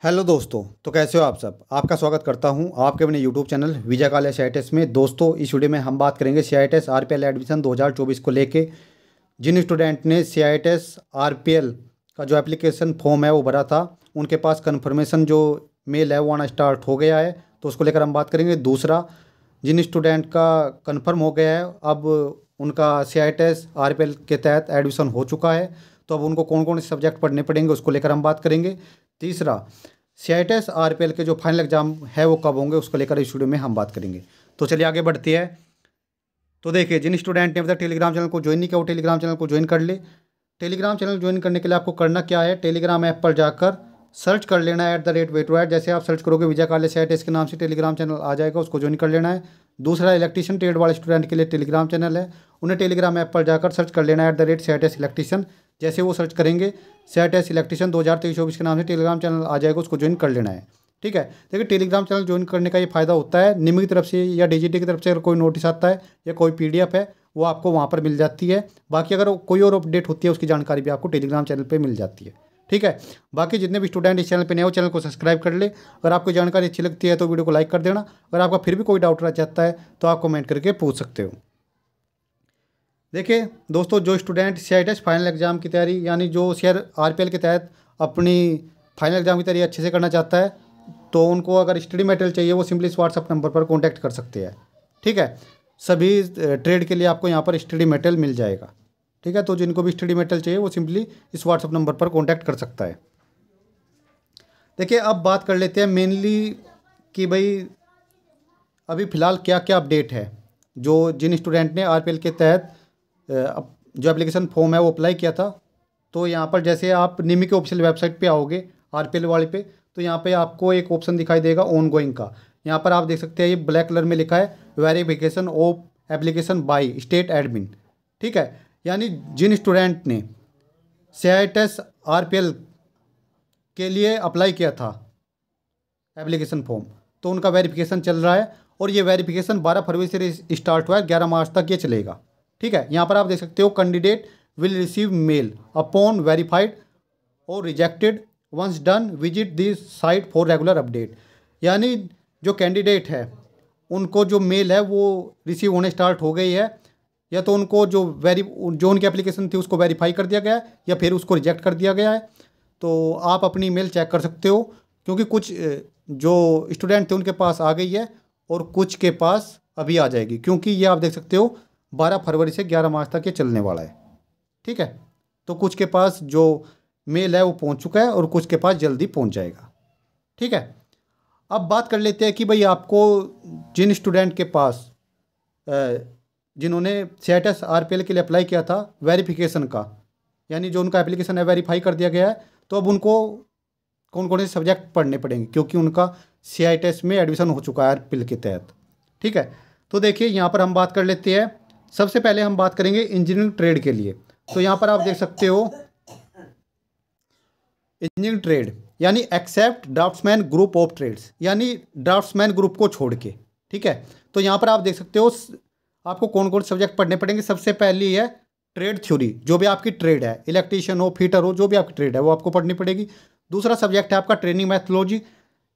Hello दोस्तों। तो कैसे हो आप सब। आपका स्वागत करता हूं आपके अपने यूट्यूब चैनल विजय कालिया CITES में। दोस्तों, इस वीडियो में हम बात करेंगे CITES RPL एडमिशन 2024 को लेके। जिन स्टूडेंट ने CITES RPL का जो एप्लीकेशन फॉर्म है वो भरा था, उनके पास कन्फर्मेशन जो मेल है वो आना स्टार्ट हो गया है, तो उसको लेकर हम बात करेंगे। दूसरा, जिन स्टूडेंट का कन्फर्म हो गया है, अब उनका CITES RPL के तहत एडमिशन हो चुका है, तो अब उनको कौन कौन से सब्जेक्ट पढ़ने पड़ेंगे उसको लेकर हम बात करेंगे। तीसरा, CITES RPL के जो फाइनल एग्जाम है वो कब होंगे उसको लेकर इस वीडियो में हम बात करेंगे। तो चलिए आगे बढ़ती है। तो देखिए, जिन स्टूडेंट ने मतलब टेलीग्राम चैनल को ज्वाइन नहीं किया वो टेलीग्राम चैनल को ज्वाइन कर ले। टेलीग्राम चैनल ज्वाइन करने के लिए आपको करना क्या है, टेलीग्राम ऐप पर जाकर सर्च कर लेना है @way2add। जैसे आप सर्च करोगे विजय कालिया CITES के नाम से टेलीग्राम चैनल आ जाएगा, उसको ज्वाइन कर लेना है। दूसरा, इलेक्ट्रीशियन ट्रेड वाले स्टूडेंट के लिए टेलीग्राम चैनल है, उन्हें टेलीग्राम ऐप पर जाकर सर्च कर लेना है @CITES इलेक्ट्रीशियन। जैसे वो सर्च करेंगे CITES इलेक्ट्रीशियन 2023-24 के नाम से टेलीग्राम चैनल आ जाएगा, उसको ज्वाइन कर लेना है। ठीक है। देखिए, टेलीग्राम चैनल ज्वाइन करने का ये फ़ायदा होता है, निम्न की तरफ से या DGT की तरफ से अगर कोई नोटिस आता है या कोई PDF है वो आपको वहाँ पर मिल जाती है। बाकी अगर कोई और अपडेट होती है उसकी जानकारी भी आपको टेलीग्राम चैनल पे मिल जाती है। ठीक है। बाकी जितने भी स्टूडेंट इस चैनल पे नए हो, चैनल को सब्सक्राइब कर ले। अगर आपको जानकारी अच्छी लगती है तो वीडियो को लाइक कर देना। अगर आपका फिर भी कोई डाउट रह जाता है तो आप कमेंट करके पूछ सकते हो। देखिए दोस्तों, जो स्टूडेंट CITES फाइनल एग्ज़ाम की तैयारी यानी जो RPL के तहत अपनी फाइनल एग्ज़ाम की तैयारी अच्छे से करना चाहता है, तो उनको अगर स्टडी मटेरियल चाहिए वो सिंपली इस व्हाट्सअप नंबर पर कॉन्टैक्ट कर सकते हैं। ठीक है। सभी ट्रेड के लिए आपको यहाँ पर स्टडी मटेरियल मिल जाएगा। ठीक है। तो जिनको भी स्टडी मटेरियल चाहिए वो सिंपली इस व्हाट्सअप नंबर पर कॉन्टैक्ट कर सकता है। देखिए, अब बात कर लेते हैं मेनली कि भाई अभी फ़िलहाल क्या क्या अपडेट है। जो जिन स्टूडेंट ने RPL के तहत जो एप्लीकेशन फॉर्म है वो अप्लाई किया था, तो यहाँ पर जैसे आप निमी के ऑफिशियल वेबसाइट पे आओगे RPL वाले पे, तो यहाँ पे आपको एक ऑप्शन दिखाई देगा ऑन गोइंग का। यहाँ पर आप देख सकते हैं ये ब्लैक कलर में लिखा है verification of application by state admin. ठीक है। यानी जिन स्टूडेंट ने CITES RPL के लिए अप्लाई किया था एप्लीकेशन फॉर्म, तो उनका वेरिफिकेशन चल रहा है, और ये वेरिफिकेशन 12 फरवरी से स्टार्ट हुआ है, 11 मार्च तक ये चलेगा। ठीक है। यहाँ पर आप देख सकते हो candidate will receive mail upon verified और rejected once done visit this site for regular update. यानी जो कैंडिडेट है उनको जो मेल है वो रिसीव होने स्टार्ट हो गई है, या तो उनको जो उनकी एप्लीकेशन थी उसको वेरीफाई कर दिया गया है या फिर उसको रिजेक्ट कर दिया गया है। तो आप अपनी मेल चेक कर सकते हो, क्योंकि कुछ जो स्टूडेंट थे उनके पास आ गई है और कुछ के पास अभी आ जाएगी, क्योंकि ये आप देख सकते हो 12 फरवरी से 11 मार्च तक ये चलने वाला है। ठीक है। तो कुछ के पास जो मेल है वो पहुंच चुका है और कुछ के पास जल्दी पहुंच जाएगा। ठीक है। अब बात कर लेते हैं कि भाई आपको जिन स्टूडेंट के पास जिन्होंने CITES RPL के लिए अप्लाई किया था वेरिफिकेशन का, यानी जो उनका एप्लीकेशन है वेरीफाई कर दिया गया है, तो अब उनको कौन कौन से सब्जेक्ट पढ़ने पड़ेंगे, क्योंकि उनका CITES में एडमिशन हो चुका है RPL के तहत। ठीक है। तो देखिए, यहाँ पर हम बात कर लेते हैं। सबसे पहले हम बात करेंगे इंजीनियरिंग ट्रेड के लिए। तो यहाँ पर आप देख सकते हो इंजीनियरिंग ट्रेड यानी except draftsman group of trades, यानी ड्राफ्ट्समैन ग्रुप को छोड़ के। ठीक है। तो यहाँ पर आप देख सकते हो आपको कौन कौन सब्जेक्ट पढ़ने पड़ेंगे। सबसे पहली है ट्रेड थ्योरी, जो भी आपकी ट्रेड है, इलेक्ट्रीशियन हो, फिटर हो, जो भी आपकी ट्रेड है वो आपको पढ़नी पड़ेगी। दूसरा सब्जेक्ट है आपका ट्रेनिंग मैथोलॉजी,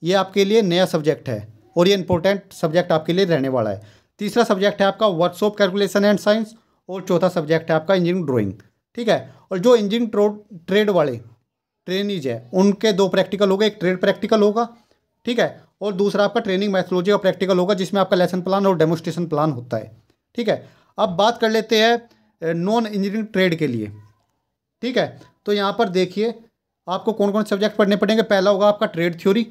ये आपके लिए नया सब्जेक्ट है और ये इंपॉर्टेंट सब्जेक्ट आपके लिए रहने वाला है। तीसरा सब्जेक्ट है आपका वर्कशॉप कैलकुलेशन एंड साइंस, और चौथा सब्जेक्ट है आपका इंजीनियरिंग ड्राइंग। ठीक है। और जो इंजीनियरिंग ट्रेड वाले ट्रेनीज है उनके 2 प्रैक्टिकल होगा, एक ट्रेड प्रैक्टिकल होगा। ठीक है। और दूसरा आपका ट्रेनिंग मैथोलॉजी का प्रैक्टिकल होगा, जिसमें आपका लेसन प्लान और डेमोस्ट्रेशन प्लान होता है। ठीक है। अब बात कर लेते हैं नॉन इंजीनियरिंग ट्रेड के लिए। ठीक है। तो यहाँ पर देखिए आपको कौन कौन सब्जेक्ट पढ़ने पड़ेंगे। पहला होगा आपका ट्रेड थ्योरी,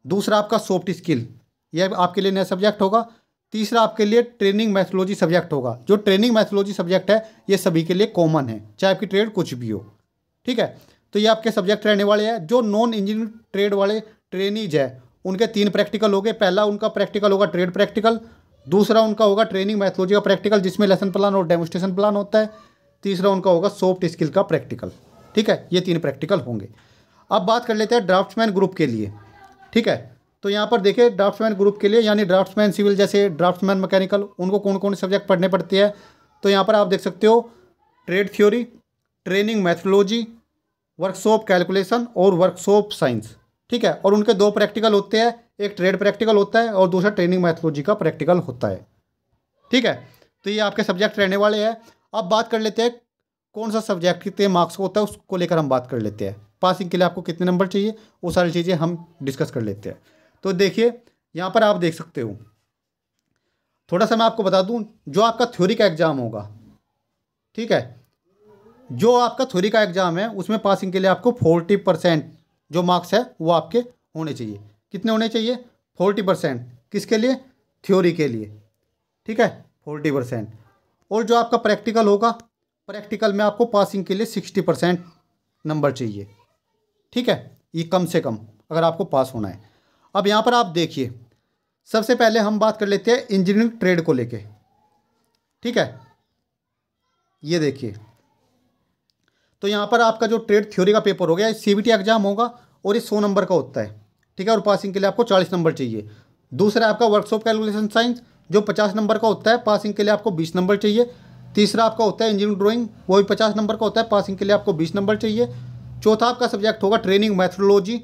दूसरा आपका सॉफ्ट स्किल, यह आपके लिए नया सब्जेक्ट होगा। तीसरा आपके लिए ट्रेनिंग मैथोलॉजी सब्जेक्ट होगा। जो ट्रेनिंग मैथोलॉजी सब्जेक्ट है ये सभी के लिए कॉमन है, चाहे आपकी ट्रेड कुछ भी हो। ठीक है। तो ये आपके सब्जेक्ट रहने वाले हैं। जो नॉन इंजीनियरिंग ट्रेड वाले ट्रेनीज है उनके 3 प्रैक्टिकल हो गए। पहला उनका प्रैक्टिकल होगा ट्रेड प्रैक्टिकल, दूसरा उनका होगा ट्रेनिंग मैथोलॉजी का प्रैक्टिकल जिसमें लेसन प्लान और डेमोस्ट्रेशन प्लान होता है, तीसरा उनका होगा सॉफ्ट स्किल का प्रैक्टिकल। ठीक है। ये 3 प्रैक्टिकल होंगे। अब बात कर लेते हैं ड्राफ्ट्समैन ग्रुप के लिए। ठीक है। तो यहाँ पर देखिए ड्राफ्ट्समैन ग्रुप के लिए यानी ड्राफ्ट्समैन सिविल जैसे ड्राफ्ट्समैन मैकेनिकल, उनको कौन कौन से सब्जेक्ट पढ़ने पड़ते हैं। तो यहाँ पर आप देख सकते हो trade theory, training methodology, workshop calculation और वर्कशॉप साइंस। ठीक है। और उनके 2 प्रैक्टिकल होते हैं, एक ट्रेड प्रैक्टिकल होता है और दूसरा ट्रेनिंग मैथोलॉजी का प्रैक्टिकल होता है। ठीक है, तो ये आपके सब्जेक्ट रहने वाले हैं। अब बात कर लेते हैं कौन सा सब्जेक्ट कितने मार्क्स का होता है, उसको लेकर हम बात कर लेते हैं। पासिंग के लिए आपको कितने नंबर चाहिए, वो सारी चीज़ें हम डिस्कस कर लेते हैं। तो देखिए यहाँ पर आप देख सकते हो, थोड़ा सा मैं आपको बता दूं, जो आपका थ्योरी का एग्ज़ाम होगा, ठीक है, जो आपका थ्योरी का एग्ज़ाम है उसमें पासिंग के लिए आपको 40% जो मार्क्स है वो आपके होने चाहिए। कितने होने चाहिए? 40%। किसके लिए? थ्योरी के लिए। ठीक है, 40%। और जो आपका प्रैक्टिकल होगा, प्रैक्टिकल में आपको पासिंग के लिए 60% नंबर चाहिए। ठीक है, ये कम से कम अगर आपको पास होना है। अब यहाँ पर आप देखिए, सबसे पहले हम बात कर लेते हैं इंजीनियरिंग ट्रेड को लेके। ठीक है, ये देखिए, तो यहाँ पर आपका जो ट्रेड थ्योरी का पेपर हो गया, सीबीटी एग्जाम होगा और ये 100 नंबर का होता है। ठीक है, और पासिंग के लिए आपको 40 नंबर चाहिए। दूसरा आपका वर्कशॉप कैलकुलेशन साइंस जो 50 नंबर का होता है, पासिंग के लिए आपको 20 नंबर चाहिए। तीसरा आपका होता है इंजीनियरिंग ड्राइंग, वो भी 50 नंबर का होता है, पासिंग के लिए आपको 20 नंबर चाहिए। चौथा आपका सब्जेक्ट होगा ट्रेनिंग मैथोलॉजी,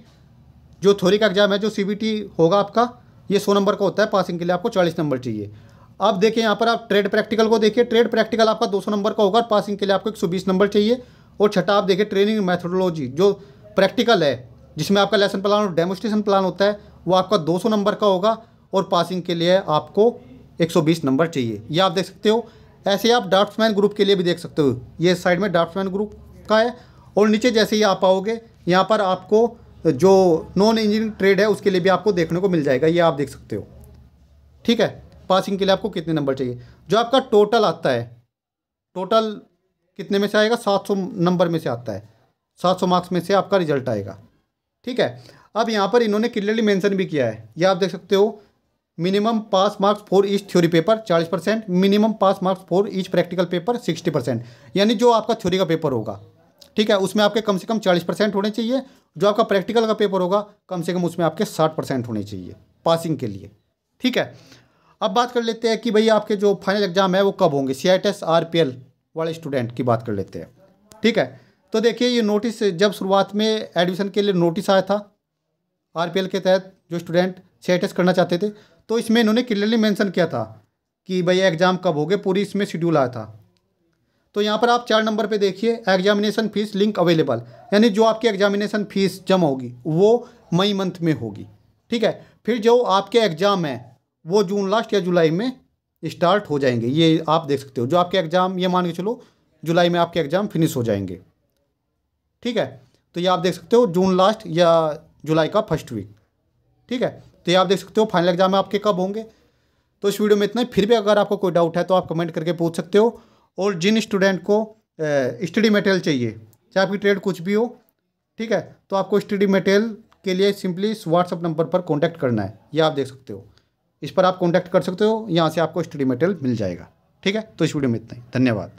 जो थ्योरी का एग्जाम है, जो सीबीटी होगा आपका, ये 100 नंबर का होता है, पासिंग के लिए आपको 40 नंबर चाहिए। अब देखिए यहाँ पर आप ट्रेड प्रैक्टिकल को देखिए, ट्रेड प्रैक्टिकल आपका 200 नंबर का होगा, पासिंग के लिए आपको 120 नंबर चाहिए। और छठा आप देखिए ट्रेनिंग मैथोडोलॉजी, जो प्रैक्टिकल है, जिसमें आपका लेसन प्लान और डेमोस्ट्रेशन प्लान होता है, वो आपका 200 नंबर का होगा और पासिंग के लिए आपको 120 नंबर चाहिए। ये आप देख सकते हो। ऐसे आप ड्राफ्ट्समैन ग्रुप के लिए भी देख सकते हो, ये साइड में ड्राफ्ट्समैन ग्रुप का है। और नीचे जैसे ही आप आओगे, यहाँ पर आपको जो नॉन इंजीनियरिंग ट्रेड है उसके लिए भी आपको देखने को मिल जाएगा, ये आप देख सकते हो। ठीक है, पासिंग के लिए आपको कितने नंबर चाहिए। जो आपका टोटल आता है, टोटल कितने में से आएगा? 700 नंबर में से आता है, 700 मार्क्स में से आपका रिजल्ट आएगा। ठीक है, अब यहाँ पर इन्होंने क्लियरली मेंशन भी किया है, ये आप देख सकते हो। Minimum pass marks for each theory paper 40%, minimum pass marks for each practical paper 60%। यानी जो आपका थ्योरी का पेपर होगा, ठीक है, उसमें आपके कम से कम 40% होने चाहिए। जो आपका प्रैक्टिकल का पेपर होगा, कम से कम उसमें आपके 60% होने चाहिए पासिंग के लिए। ठीक है, अब बात कर लेते हैं कि भाई आपके जो फाइनल एग्जाम है वो कब होंगे। CITES RPL वाले स्टूडेंट की बात कर लेते हैं। ठीक है, तो देखिए ये नोटिस जब शुरुआत में एडमिशन के लिए नोटिस आया था RPL के तहत, जो स्टूडेंट CITES करना चाहते थे, तो इसमें इन्होंने क्लियरली मेंशन किया था कि भाई एग्ज़ाम कब होगे, पूरी इसमें शेड्यूल आया था। तो यहाँ पर आप 4 नंबर पे देखिए, एग्जामिनेशन फीस लिंक अवेलेबल, यानी जो आपकी एग्जामिनेशन फीस जमा होगी वो मई मंथ में होगी। ठीक है, फिर जो आपके एग्ज़ाम है वो जून लास्ट या जुलाई में स्टार्ट हो जाएंगे, ये आप देख सकते हो। जो आपके एग्ज़ाम, ये मान के चलो जुलाई में आपके एग्ज़ाम फिनिश हो जाएंगे। ठीक है, तो ये आप देख सकते हो जून लास्ट या जुलाई का फर्स्ट वीक। ठीक है, तो ये आप देख सकते हो फाइनल एग्जाम आपके कब होंगे। तो इस वीडियो में इतना ही। फिर भी अगर आपको कोई डाउट है तो आप कमेंट करके पूछ सकते हो। और जिन स्टूडेंट को स्टडी मटेरियल चाहिए, चाहे आपकी ट्रेड कुछ भी हो, ठीक है, तो आपको स्टडी मटेरियल के लिए सिंपली इस व्हाट्सअप नंबर पर कॉन्टैक्ट करना है, ये आप देख सकते हो। इस पर आप कॉन्टैक्ट कर सकते हो, यहाँ से आपको स्टडी मटेरियल मिल जाएगा। ठीक है, तो इस वीडियो में इतना ही। धन्यवाद।